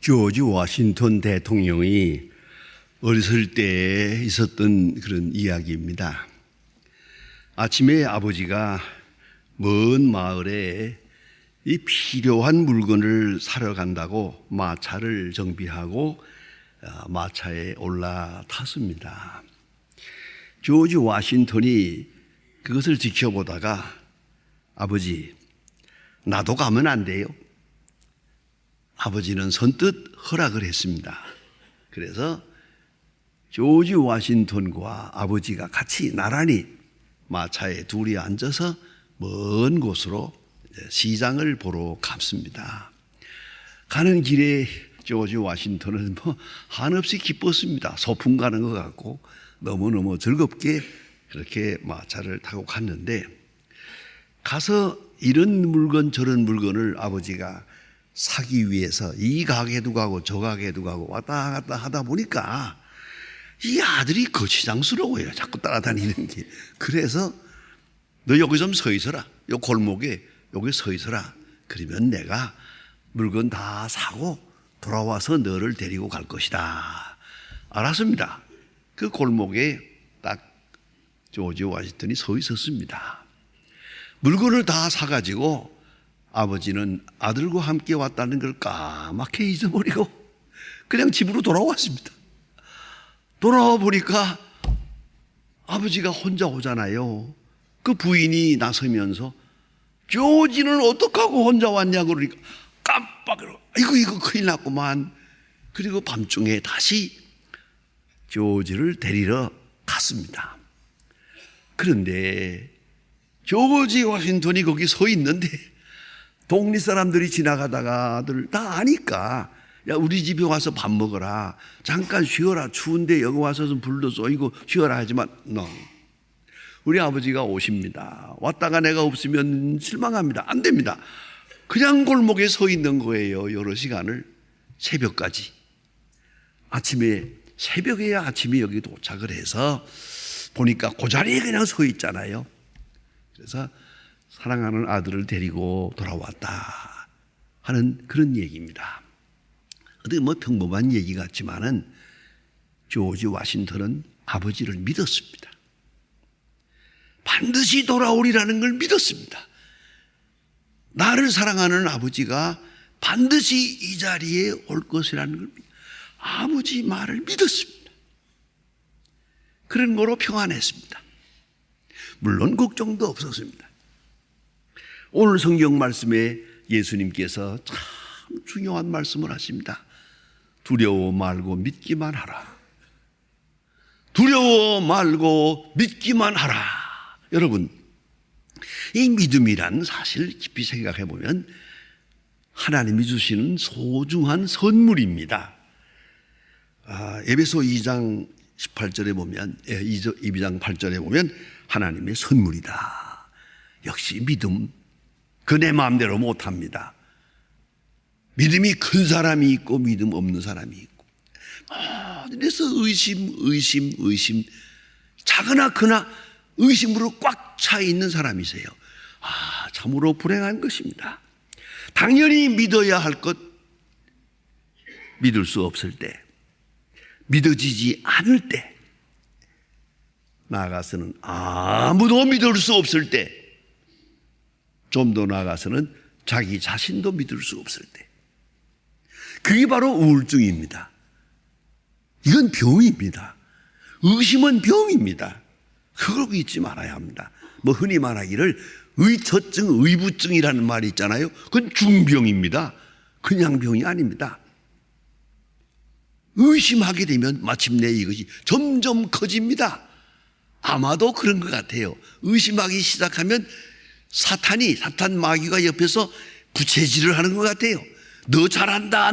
조지 워싱턴 대통령이 어렸을 때 있었던 그런 이야기입니다. 아침에 아버지가 먼 마을에 이 필요한 물건을 사러 간다고 마차를 정비하고 마차에 올라탔습니다. 조지 워싱턴이 그것을 지켜보다가 아버지, 나도 가면 안 돼요? 아버지는 선뜻 허락을 했습니다. 그래서 조지 워싱턴과 아버지가 같이 나란히 마차에 둘이 앉아서 먼 곳으로 시장을 보러 갔습니다. 가는 길에 조지 워싱턴은 한없이 기뻤습니다. 소풍 가는 것 같고 너무너무 즐겁게 그렇게 마차를 타고 갔는데, 가서 이런 물건 저런 물건을 아버지가 사기 위해서 이 가게도 가고 저 가게도 가고 왔다 갔다 하다 보니까 이 아들이 거치장스러워요. 자꾸 따라다니는 게. 그래서 너 여기 좀 서 있어라. 요 골목에 여기 서 있어라. 그러면 내가 물건 다 사고 돌아와서 너를 데리고 갈 것이다. 알았습니다. 그 골목에 딱 조지 워싱턴이 서 있었습니다. 물건을 다 사가지고 아버지는 아들과 함께 왔다는 걸 까맣게 잊어버리고 그냥 집으로 돌아왔습니다. 돌아와 보니까 아버지가 혼자 오잖아요. 그 부인이 나서면서 조지는 어떡하고 혼자 왔냐고 그러니까 깜빡으로 이거 큰일 났구만. 그리고 밤중에 다시 조지를 데리러 갔습니다. 그런데 조지 워싱턴이 거기 서 있는데 동네 사람들이 지나가다가들 다 아니까, 야, 우리 집에 와서 밥 먹어라. 잠깐 쉬어라. 추운데 여기 와서 좀 불도 쏘이고 쉬어라 하지만 우리 아버지가 오십니다. 왔다가 내가 없으면 실망합니다. 안 됩니다. 그냥 골목에 서 있는 거예요. 여러 시간을. 새벽까지. 새벽에야 아침에 여기 도착을 해서 보니까 그 자리에 그냥 서 있잖아요. 그래서 사랑하는 아들을 데리고 돌아왔다 하는 그런 얘기입니다. 어떻게 평범한 얘기 같지만은 조지 워싱턴은 아버지를 믿었습니다. 반드시 돌아오리라는 걸 믿었습니다. 나를 사랑하는 아버지가 반드시 이 자리에 올 것이라는 걸 아버지 말을 믿었습니다. 그런 거로 평안했습니다. 물론 걱정도 없었습니다. 오늘 성경 말씀에 예수님께서 참 중요한 말씀을 하십니다. 두려워 말고 믿기만 하라. 두려워 말고 믿기만 하라. 여러분, 이 믿음이란 사실 깊이 생각해 보면 하나님이 주시는 소중한 선물입니다. 에베소 2장 18절에 보면, 2장 8절에 보면 하나님의 선물이다. 역시 믿음, 그 내 마음대로 못합니다. 믿음이 큰 사람이 있고 믿음 없는 사람이 있고, 그래서 의심, 작으나 크나 의심으로 꽉 차 있는 사람이세요. 참으로 불행한 것입니다. 당연히 믿어야 할 것 믿을 수 없을 때, 믿어지지 않을 때, 나아가서는 아무도 믿을 수 없을 때, 좀 더 나아가서는 자기 자신도 믿을 수 없을 때, 그게 바로 우울증입니다. 이건 병입니다. 의심은 병입니다. 그걸 잊지 말아야 합니다. 흔히 말하기를 의처증, 의부증이라는 말이 있잖아요. 그건 중병입니다. 그냥 병이 아닙니다. 의심하게 되면 마침내 이것이 점점 커집니다. 아마도 그런 것 같아요. 의심하기 시작하면 사탄 마귀가 옆에서 부채질을 하는 것 같아요. 너 잘한다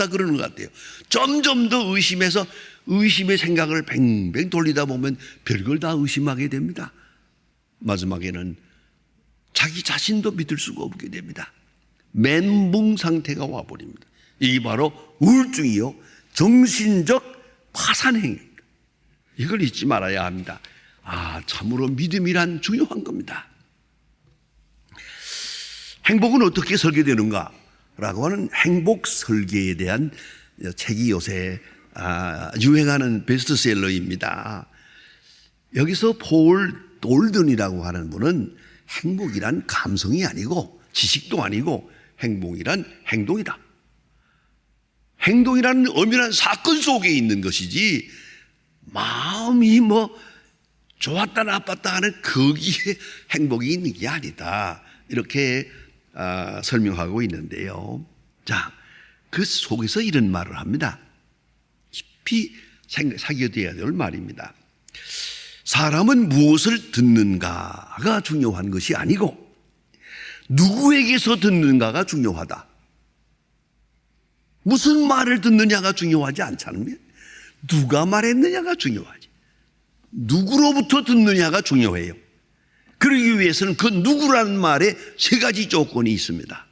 그러는 것 같아요. 점점 더 의심해서 의심의 생각을 뱅뱅 돌리다 보면 별걸 다 의심하게 됩니다. 마지막에는 자기 자신도 믿을 수가 없게 됩니다. 멘붕 상태가 와버립니다. 이게 바로 우울증이요, 정신적 파산행위입니다. 이걸 잊지 말아야 합니다. 참으로 믿음이란 중요한 겁니다. 행복은 어떻게 설계되는가? 하는 행복 설계에 대한 책이 요새 유행하는 베스트셀러입니다. 여기서 폴 돌든이라고 하는 분은 행복이란 감성이 아니고 지식도 아니고 행복이란 행동이다. 행동이라는 엄연한 사건 속에 있는 것이지 마음이 좋았다 나빴다 하는 거기에 행복이 있는 게 아니다. 이렇게 설명하고 있는데요. 자, 그 속에서 이런 말을 합니다. 깊이 새겨둬야 될 말입니다. 사람은 무엇을 듣는가가 중요한 것이 아니고 누구에게서 듣는가가 중요하다. 무슨 말을 듣느냐가 중요하지 않잖아요. 누가 말했느냐가 중요하지. 누구로부터 듣느냐가 중요해요. 그러기 위해서는 그 누구라는 말에 세 가지 조건이 있습니다.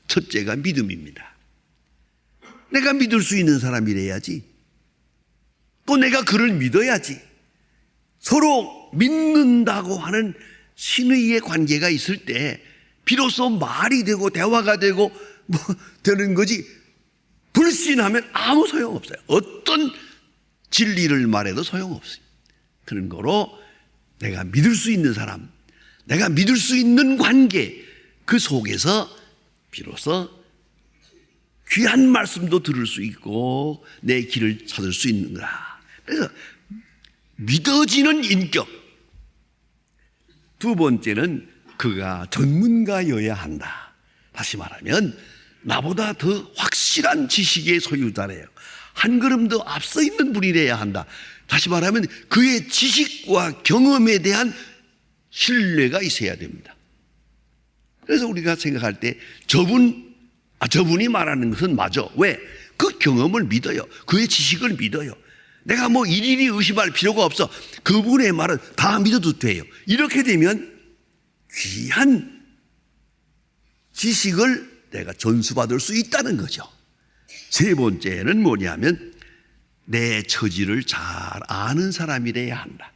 첫째가 믿음입니다. 내가 믿을 수 있는 사람이래야지. 또 내가 그를 믿어야지. 서로 믿는다고 하는 신의의 관계가 있을 때 비로소 말이 되고 대화가 되고 되는 거지, 불신하면 아무 소용없어요. 어떤 진리를 말해도 소용없어요. 그런 거로 내가 믿을 수 있는 사람, 내가 믿을 수 있는 관계, 그 속에서 비로소 귀한 말씀도 들을 수 있고 내 길을 찾을 수 있는 거라. 그래서 믿어지는 인격. 두 번째는 그가 전문가여야 한다. 다시 말하면 나보다 더 확실한 지식의 소유자래요. 한 걸음 더 앞서 있는 분이래야 한다. 다시 말하면 그의 지식과 경험에 대한 신뢰가 있어야 됩니다. 그래서 우리가 생각할 때 저분이 말하는 것은 맞아. 왜? 그 경험을 믿어요. 그의 지식을 믿어요. 내가 일일이 의심할 필요가 없어. 그분의 말은 다 믿어도 돼요. 이렇게 되면 귀한 지식을 내가 전수받을 수 있다는 거죠. 세 번째는 뭐냐면 내 처지를 잘 아는 사람이래야 한다.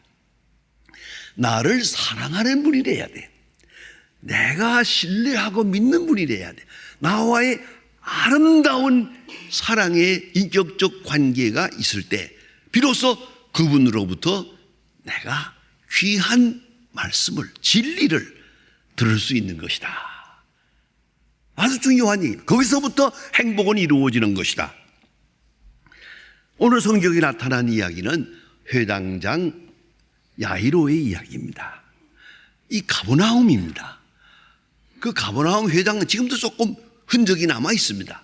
나를 사랑하는 분이래야 돼. 내가 신뢰하고 믿는 분이래야 돼. 나와의 아름다운 사랑의 인격적 관계가 있을 때 비로소 그분으로부터 내가 귀한 말씀을, 진리를 들을 수 있는 것이다. 아주 중요한 얘기입니다. 거기서부터 행복은 이루어지는 것이다. 오늘 성경에 나타난 이야기는 회당장 야이로의 이야기입니다. 이 가버나움입니다. 그 가버나움 회당은 지금도 조금 흔적이 남아 있습니다.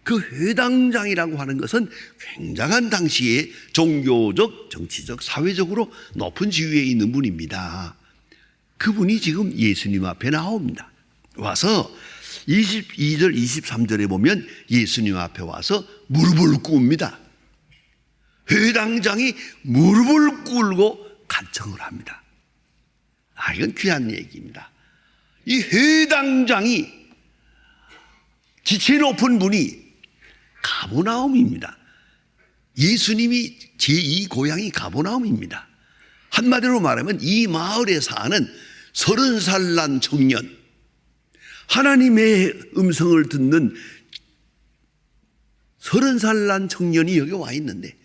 그 회당장이라고 하는 것은 굉장한 당시에 종교적, 정치적, 사회적으로 높은 지위에 있는 분입니다. 그분이 지금 예수님 앞에 나옵니다. 와서 22절, 23절에 보면 예수님 앞에 와서 무릎을 꿇습니다. 회당장이 무릎을 꿇고 간청을 합니다. 이건 귀한 얘기입니다. 이 회당장이 지체 높은 분이 가버나움입니다. 예수님이 제2 고향이 가버나움입니다. 한마디로 말하면 이 마을에 사는 30살 난 청년, 하나님의 음성을 듣는 30살 난 청년이 여기 와 있는데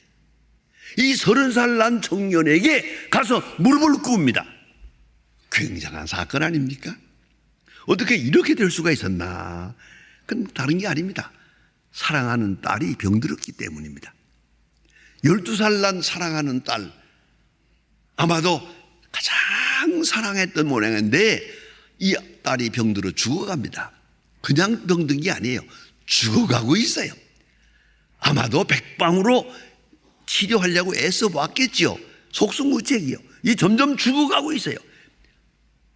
이 30살 난 청년에게 가서 무릎을 꿇습니다. 굉장한 사건 아닙니까? 어떻게 이렇게 될 수가 있었나? 그건 다른 게 아닙니다. 사랑하는 딸이 병들었기 때문입니다. 12살 난 사랑하는 딸, 아마도 가장 사랑했던 모양인데 이 딸이 병들어 죽어갑니다. 그냥 병든 게 아니에요. 죽어가고 있어요. 아마도 백방으로 치료하려고 애써 봤겠죠. 속수무책이요. 이 점점 죽어가고 있어요.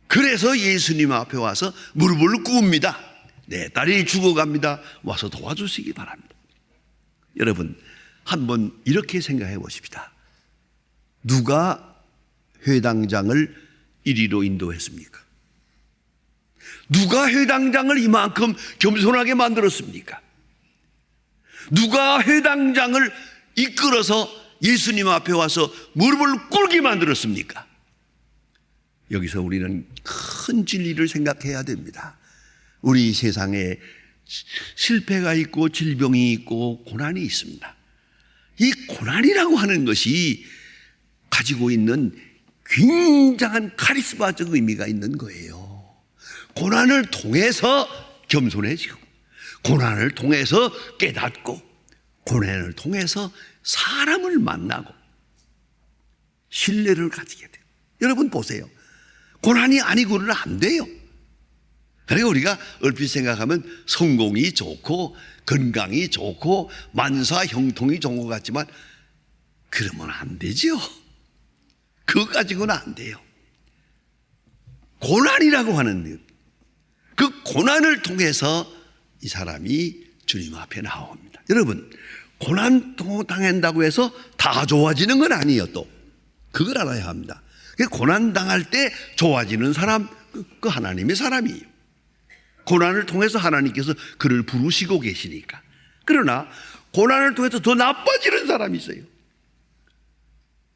그래서 예수님 앞에 와서 무릎을 꿇습니다. 내 딸이 죽어갑니다. 와서 도와주시기 바랍니다. 여러분, 한번 이렇게 생각해 보십시다. 누가 회당장을 이리로 인도했습니까? 누가 회당장을 이만큼 겸손하게 만들었습니까? 누가 회당장을 이끌어서 예수님 앞에 와서 무릎을 꿇게 만들었습니까? 여기서 우리는 큰 진리를 생각해야 됩니다. 우리 세상에 실패가 있고 질병이 있고 고난이 있습니다. 이 고난이라고 하는 것이 가지고 있는 굉장한 카리스마적 의미가 있는 거예요. 고난을 통해서 겸손해지고, 고난을 통해서 깨닫고, 고난을 통해서 사람을 만나고 신뢰를 가지게 돼요. 여러분 보세요. 고난이 아니고는 안 돼요. 그리고 우리가 얼핏 생각하면 성공이 좋고 건강이 좋고 만사 형통이 좋은 것 같지만 그러면 안 되죠. 그거 가지고는 안 돼요. 고난이라고 하는 그 고난을 통해서 이 사람이 주님 앞에 나옵니다. 여러분, 고난 당한다고 해서 다 좋아지는 건 아니에요. 또 그걸 알아야 합니다. 고난 당할 때 좋아지는 사람, 그 하나님의 사람이에요. 고난을 통해서 하나님께서 그를 부르시고 계시니까. 그러나 고난을 통해서 더 나빠지는 사람이 있어요.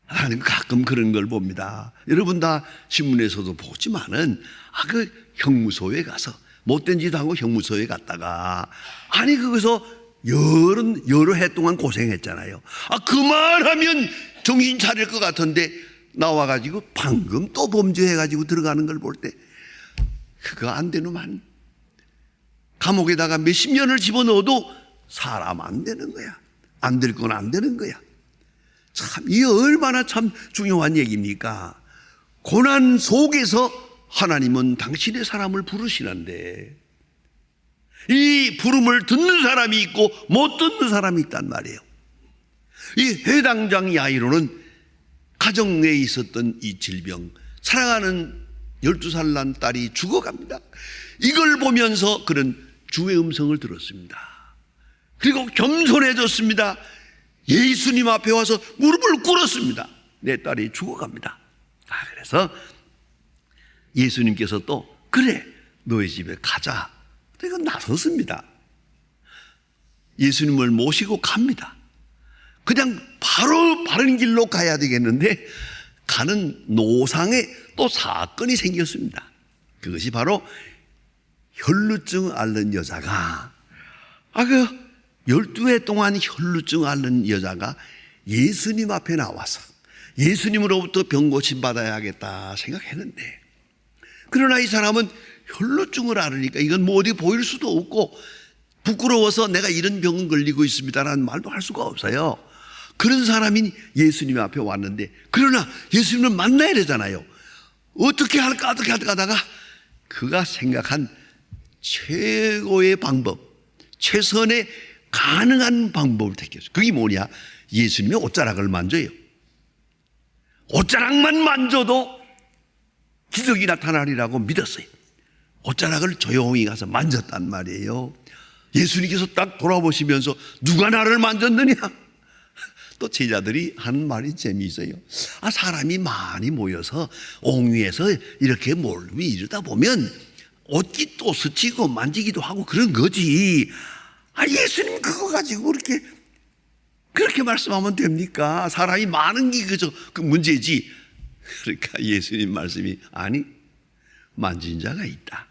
나는 가끔 그런 걸 봅니다. 여러분 다 신문에서도 보지만은 그 형무소에 가서 못된 짓 하고 형무소에 갔다가 아니 거기서 여러 해 동안 고생했잖아요. 그만하면 정신 차릴 것 같은데 나와가지고 방금 또 범죄해가지고 들어가는 걸 볼 때 그거 안 되는만 감옥에다가 몇십 년을 집어넣어도 사람 안 되는 거야. 안 될 건 안 되는 거야. 참, 이게 얼마나 참 중요한 얘기입니까? 고난 속에서 하나님은 당신의 사람을 부르시는데 이 부름을 듣는 사람이 있고 못 듣는 사람이 있단 말이에요. 이 회당장 야이로는 가정에 있었던 이 질병, 사랑하는 12살 난 딸이 죽어갑니다. 이걸 보면서 그는 주의 음성을 들었습니다. 그리고 겸손해졌습니다. 예수님 앞에 와서 무릎을 꿇었습니다. 내 딸이 죽어갑니다. 그래서 예수님께서 또 그래 너희 집에 가자. 이건 나섰습니다. 예수님을 모시고 갑니다. 그냥 바로 바른 길로 가야 되겠는데 가는 노상에 또 사건이 생겼습니다. 그것이 바로 혈루증 앓는 여자가 12해 동안 혈루증 앓는 여자가 예수님 앞에 나와서 예수님으로부터 병 고침 받아야겠다 생각했는데 그러나 이 사람은 혈루증을 앓으니까 이건 뭐 어디 보일 수도 없고 부끄러워서 내가 이런 병은 걸리고 있습니다라는 말도 할 수가 없어요. 그런 사람이 예수님 앞에 왔는데 그러나 예수님을 만나야 되잖아요. 어떻게 할까 하다가 그가 생각한 최고의 방법, 최선의 가능한 방법을 택했어요. 그게 뭐냐? 예수님의 옷자락을 만져요. 옷자락만 만져도 기적이 나타나리라고 믿었어요. 옷자락을 조용히 가서 만졌단 말이에요. 예수님께서 딱 돌아보시면서 누가 나를 만졌느냐? 또 제자들이 하는 말이 재미있어요. 사람이 많이 모여서 옹위에서 이렇게 몰고 이러다 보면 옷깃 또 스치고 만지기도 하고 그런 거지. 예수님 그거 가지고 그렇게 말씀하면 됩니까? 사람이 많은 게 그 문제지. 그러니까 예수님 말씀이 아니 만진 자가 있다.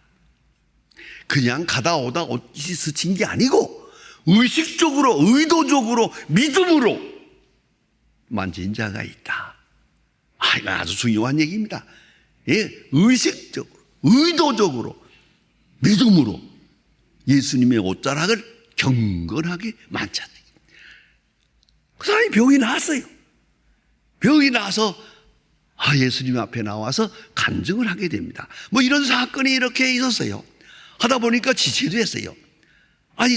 그냥 가다 오다 옷깃이 스친 게 아니고 의식적으로 의도적으로 믿음으로 만진 자가 있다. 이거 아주 중요한 얘기입니다. 의식적으로 의도적으로 믿음으로 예수님의 옷자락을 경건하게 만졌다. 그 사람이 병이 나았어요. 병이 나서 예수님 앞에 나와서 간증을 하게 됩니다. 이런 사건이 이렇게 있었어요. 하다 보니까 지체도 했어요.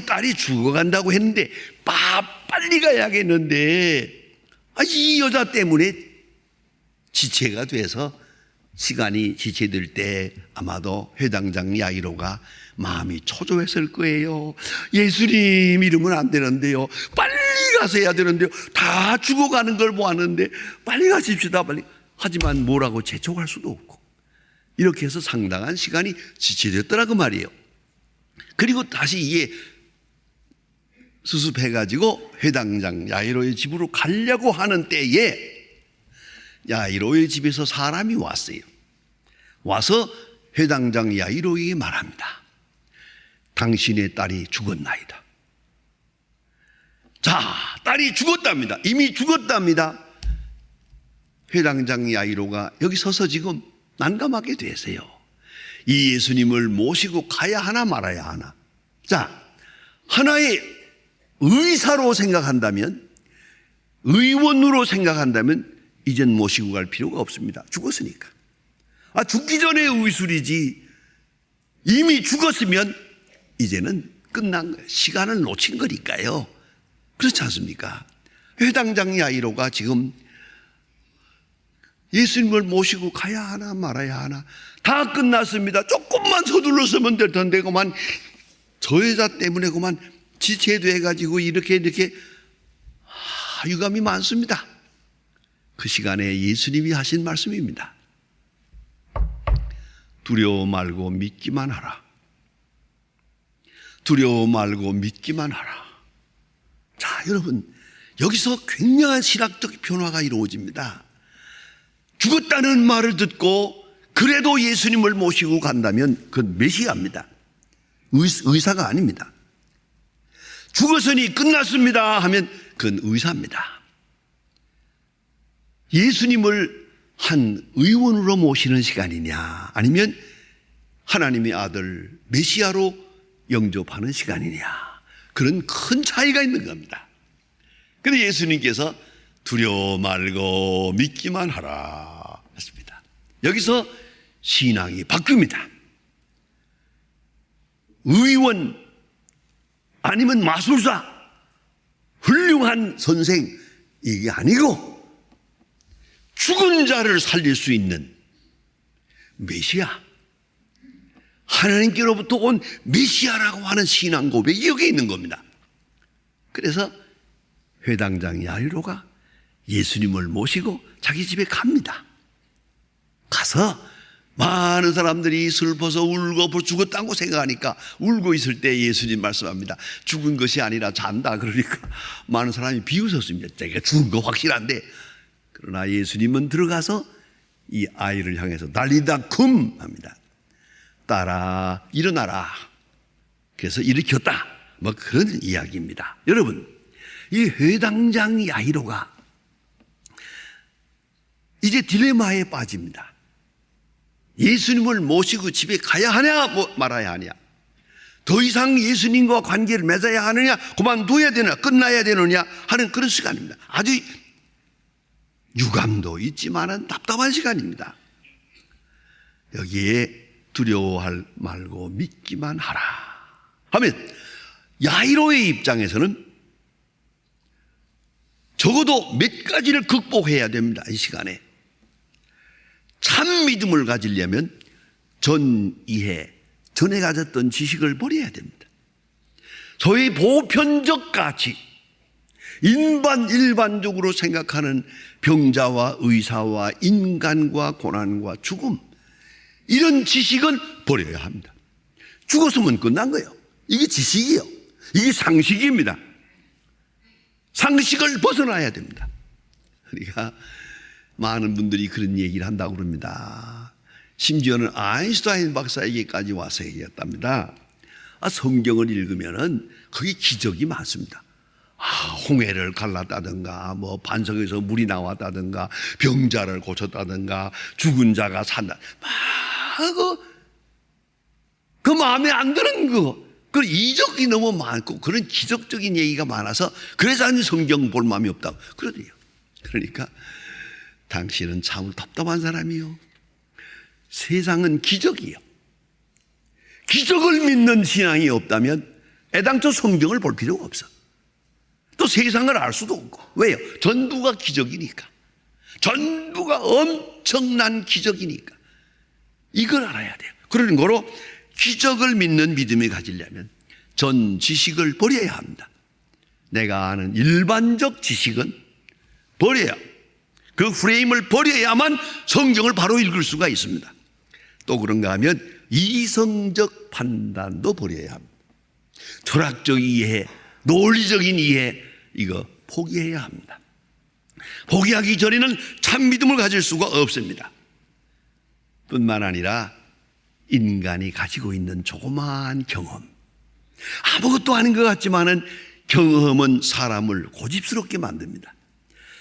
딸이 죽어간다고 했는데 빨리 가야겠는데 이 여자 때문에 지체가 돼서 시간이 지체될 때 아마도 회당장 야이로가 마음이 초조했을 거예요. 예수님 이러면 안 되는데요. 빨리 가서 해야 되는데요. 다 죽어가는 걸 보았는데 빨리 가십시다. 빨리. 하지만 뭐라고 재촉할 수도 없고 이렇게 해서 상당한 시간이 지체됐더라고 말이에요. 그리고 다시 이게 수습해가지고 회당장 야이로의 집으로 가려고 하는 때에 야이로의 집에서 사람이 왔어요. 와서 회당장 야이로에게 말합니다. 당신의 딸이 죽었나이다. 자, 딸이 죽었답니다. 이미 죽었답니다. 회당장 야이로가 여기 서서 지금 난감하게 되세요. 이 예수님을 모시고 가야 하나 말아야 하나. 자, 하나의 의사로 생각한다면, 의원으로 생각한다면 이젠 모시고 갈 필요가 없습니다. 죽었으니까. 죽기 전에 의술이지 이미 죽었으면 이제는 끝난 거예요. 시간을 놓친 거니까요. 그렇지 않습니까? 회당장 야이로가 지금 예수님을 모시고 가야 하나 말아야 하나. 다 끝났습니다. 조금만 서둘렀으면 될 텐데 그만 저 여자 때문에 그만 지체도 해가지고 이렇게 유감이 많습니다. 그 시간에 예수님이 하신 말씀입니다. 두려워 말고 믿기만 하라. 두려워 말고 믿기만 하라. 자, 여러분, 여기서 굉장한 신학적 변화가 이루어집니다. 죽었다는 말을 듣고 그래도 예수님을 모시고 간다면 그건 메시아입니다. 의사가 아닙니다. 죽었으니 끝났습니다 하면 그건 의사입니다. 예수님을 한 의원으로 모시는 시간이냐, 아니면 하나님의 아들 메시아로 영접하는 시간이냐, 그런 큰 차이가 있는 겁니다. 그런데 예수님께서 두려워 말고 믿기만 하라 했습니다. 여기서 신앙이 바뀝니다. 의원 아니면 마술사, 훌륭한 선생, 이게 아니고 죽은 자를 살릴 수 있는 메시아, 하나님께로부터 온 메시아라고 하는 신앙 고백이 여기 있는 겁니다. 그래서 회당장 야이로가 예수님을 모시고 자기 집에 갑니다. 가서 많은 사람들이 슬퍼서 울고 죽었다고 생각하니까 울고 있을 때 예수님 말씀합니다. 죽은 것이 아니라 잔다. 그러니까 많은 사람이 비웃었습니다. 자기가 죽은 거 확실한데. 그러나 예수님은 들어가서 이 아이를 향해서 달리다 쿰 합니다. 딸아 일어나라. 그래서 일으켰다. 뭐 그런 이야기입니다. 여러분, 이 회당장 야이로가 이제 딜레마에 빠집니다. 예수님을 모시고 집에 가야 하냐 말아야 하냐, 더 이상 예수님과 관계를 맺어야 하느냐, 그만둬야 되느냐, 끝나야 되느냐 하는 그런 시간입니다. 아주 유감도 있지만은 답답한 시간입니다. 여기에 두려워할 말고 믿기만 하라 하면 야이로의 입장에서는 적어도 몇 가지를 극복해야 됩니다. 이 시간에 참 믿음을 가지려면 전 이해, 전에 가졌던 지식을 버려야 됩니다. 소위 보편적 가치, 일반적으로 생각하는 병자와 의사와 인간과 고난과 죽음, 이런 지식은 버려야 합니다. 죽었으면 끝난 거예요. 이게 지식이요. 이게 상식입니다. 상식을 벗어나야 됩니다. 그러니까 많은 분들이 그런 얘기를 한다고 그럽니다. 심지어는 아인슈타인 박사에게까지 와서 얘기했답니다. 성경을 읽으면은 거기 기적이 많습니다. 홍해를 갈랐다든가, 뭐 반석에서 물이 나왔다든가, 병자를 고쳤다든가, 죽은 자가 산다. 그 마음에 안 드는 거. 그 이적이 너무 많고 그런 기적적인 얘기가 많아서 그래서 성경 볼 마음이 없다고 그러대요. 그러니까 당신은 참 답답한 사람이요. 세상은 기적이요. 기적을 믿는 신앙이 없다면 애당초 성경을 볼 필요가 없어. 또 세상을 알 수도 없고. 왜요? 전부가 기적이니까. 전부가 엄청난 기적이니까. 이걸 알아야 돼요. 그런 거로 기적을 믿는 믿음을 가지려면 전 지식을 버려야 합니다. 내가 아는 일반적 지식은 버려야, 그 프레임을 버려야만 성경을 바로 읽을 수가 있습니다. 또 그런가 하면 이성적 판단도 버려야 합니다. 철학적 이해, 논리적인 이해, 이거 포기해야 합니다. 포기하기 전에는 참 믿음을 가질 수가 없습니다. 뿐만 아니라 인간이 가지고 있는 조그마한 경험, 아무것도 아닌 것 같지만은 경험은 사람을 고집스럽게 만듭니다.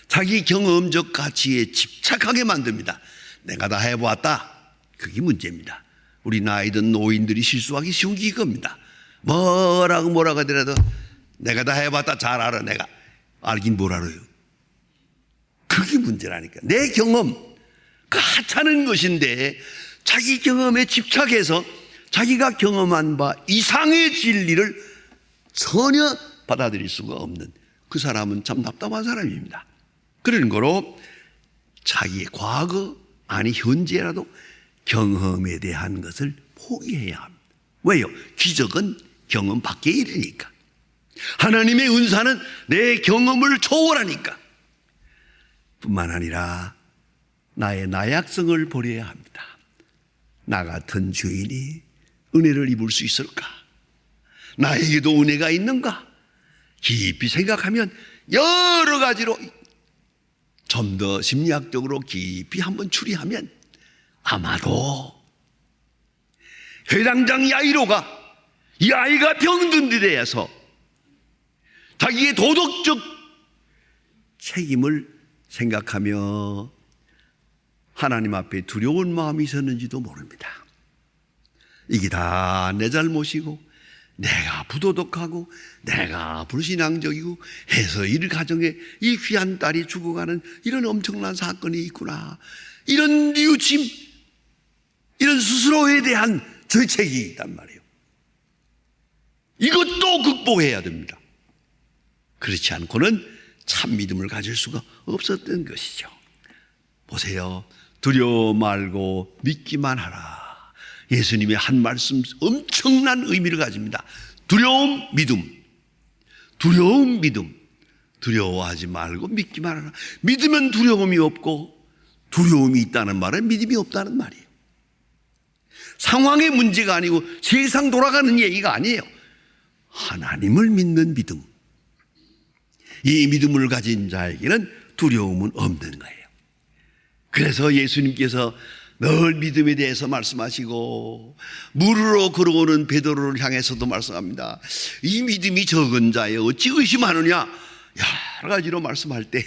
자기 경험적 가치에 집착하게 만듭니다. 내가 다 해보았다. 그게 문제입니다. 우리 나이든 노인들이 실수하기 쉬운 게 이겁니다. 뭐라고 하더라도 내가 다 해봤다. 잘 알아. 내가 알긴 뭘 알아요. 그게 문제라니까. 내 경험 가짜는 것인데 자기 경험에 집착해서 자기가 경험한 바 이상의 진리를 전혀 받아들일 수가 없는 그 사람은 참 답답한 사람입니다. 그런 거로 자기의 과거 아니 현재라도 경험에 대한 것을 포기해야 합니다. 왜요? 기적은 경험 밖의 일이니까. 하나님의 은사는 내 경험을 초월하니까. 뿐만 아니라 나의 나약성을 버려야 합니다. 나 같은 죄인이 은혜를 입을 수 있을까? 나에게도 은혜가 있는가? 깊이 생각하면 여러 가지로 좀 더 심리학적으로 깊이 한번 추리하면 아마도 회당장 야이로가 이 아이가 병든 데 대해서 자기의 도덕적 책임을 생각하며 하나님 앞에 두려운 마음이 있었는지도 모릅니다. 이게 다 내 잘못이고 내가 부도덕하고 내가 불신앙적이고 해서 이 가정에 이 귀한 딸이 죽어가는 이런 엄청난 사건이 있구나. 이런 뉘우침, 이런 스스로에 대한 죄책이 있단 말이에요. 이것도 극복해야 됩니다. 그렇지 않고는 참 믿음을 가질 수가 없었던 것이죠. 보세요. 두려워 말고 믿기만 하라. 예수님의 한 말씀 엄청난 의미를 가집니다. 두려움, 믿음. 두려움, 믿음. 두려워하지 말고 믿기만 하라. 믿으면 두려움이 없고 두려움이 있다는 말은 믿음이 없다는 말이에요. 상황의 문제가 아니고 세상 돌아가는 얘기가 아니에요. 하나님을 믿는 믿음. 이 믿음을 가진 자에게는 두려움은 없는 거예요. 그래서 예수님께서 늘 믿음에 대해서 말씀하시고 물으로 걸어오는 베드로를 향해서도 말씀합니다. 이 믿음이 적은 자여 어찌 의심하느냐. 여러 가지로 말씀할 때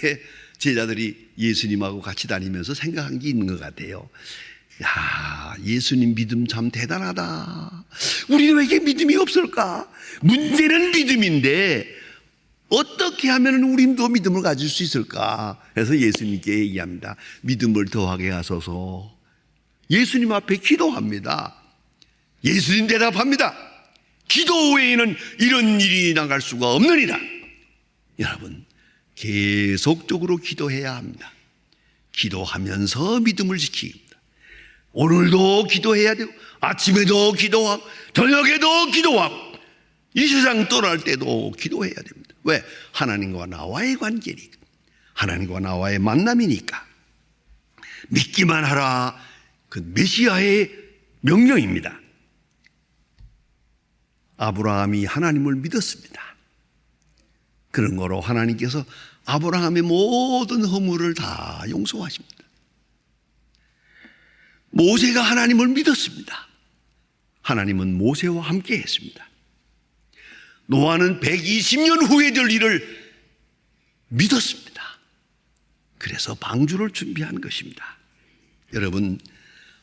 제자들이 예수님하고 같이 다니면서 생각한 게 있는 것 같아요. 야, 예수님 믿음 참 대단하다. 우리는 왜 이렇게 믿음이 없을까? 문제는 믿음인데 어떻게 하면 우리도 믿음을 가질 수 있을까? 그래서 예수님께 얘기합니다. 믿음을 더하게 하소서. 예수님 앞에 기도합니다. 예수님 대답합니다. 기도 외에는 이런 일이 나갈 수가 없느니라. 여러분, 계속적으로 기도해야 합니다. 기도하면서 믿음을 지킵니다. 오늘도 기도해야 되고 아침에도 기도하고 저녁에도 기도하고 이 세상 떠날 때도 기도해야 됩니다. 왜? 하나님과 나와의 관계니까. 하나님과 나와의 만남이니까. 믿기만 하라. 그 메시아의 명령입니다. 아브라함이 하나님을 믿었습니다. 그런 거로 하나님께서 아브라함의 모든 허물을 다 용서하십니다. 모세가 하나님을 믿었습니다. 하나님은 모세와 함께 했습니다. 노아는 120년 후에 될 일을 믿었습니다. 그래서 방주를 준비한 것입니다. 여러분,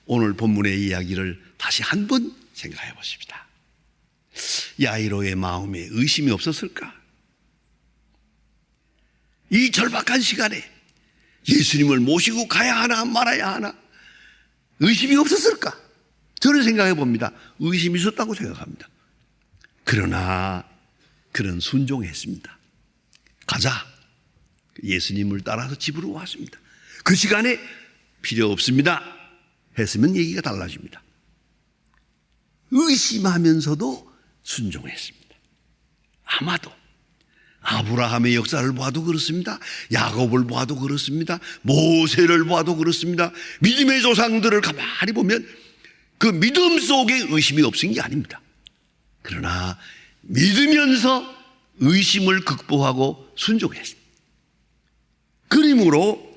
오늘 본문의 이야기를 다시 한번 생각해 보십시다. 야이로의 마음에 의심이 없었을까? 이 절박한 시간에 예수님을 모시고 가야 하나 말아야 하나 의심이 없었을까? 저는 생각해 봅니다. 의심이 있었다고 생각합니다. 그러나 그는 순종했습니다. 가자. 예수님을 따라서 집으로 왔습니다. 그 시간에 필요 없습니다 했으면 얘기가 달라집니다. 의심하면서도 순종했습니다. 아마도 아브라함의 역사를 봐도 그렇습니다. 야곱을 봐도 그렇습니다. 모세를 봐도 그렇습니다. 믿음의 조상들을 가만히 보면 그 믿음 속에 의심이 없은 게 아닙니다. 그러나 믿으면서 의심을 극복하고 순종했습니다. 그러므로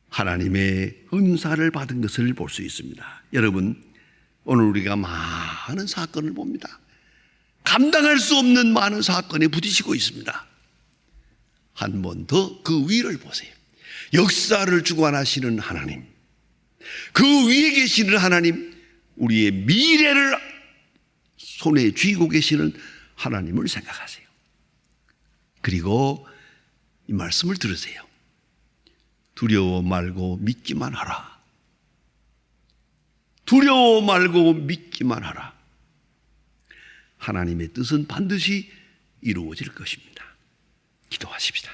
하나님의 은사를 받은 것을 볼 수 있습니다. 여러분, 오늘 우리가 많은 사건을 봅니다. 감당할 수 없는 많은 사건에 부딪히고 있습니다. 한 번 더 그 위를 보세요. 역사를 주관하시는 하나님, 그 위에 계시는 하나님, 우리의 미래를 손에 쥐고 계시는 하나님을 생각하세요. 그리고 이 말씀을 들으세요. 두려워 말고 믿기만 하라. 두려워 말고 믿기만 하라. 하나님의 뜻은 반드시 이루어질 것입니다. 기도하십시다.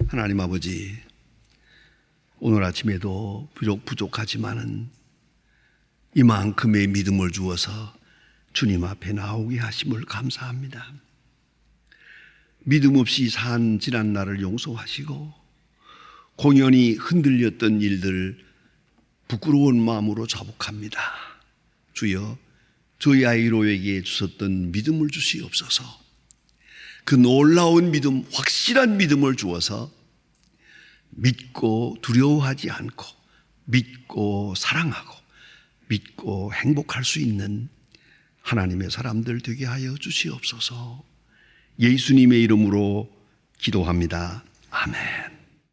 하나님 아버지, 오늘 아침에도 비록 부족하지만은 이만큼의 믿음을 주어서 주님 앞에 나오게 하심을 감사합니다. 믿음 없이 산 지난 날을 용서하시고 공연히 흔들렸던 일들 부끄러운 마음으로 자복합니다. 주여, 저희 아이로에게 주셨던 믿음을 주시옵소서. 그 놀라운 믿음, 확실한 믿음을 주어서 믿고 두려워하지 않고 믿고 사랑하고 믿고 행복할 수 있는 하나님의 사람들 되게 하여 주시옵소서. 예수님의 이름으로 기도합니다. 아멘.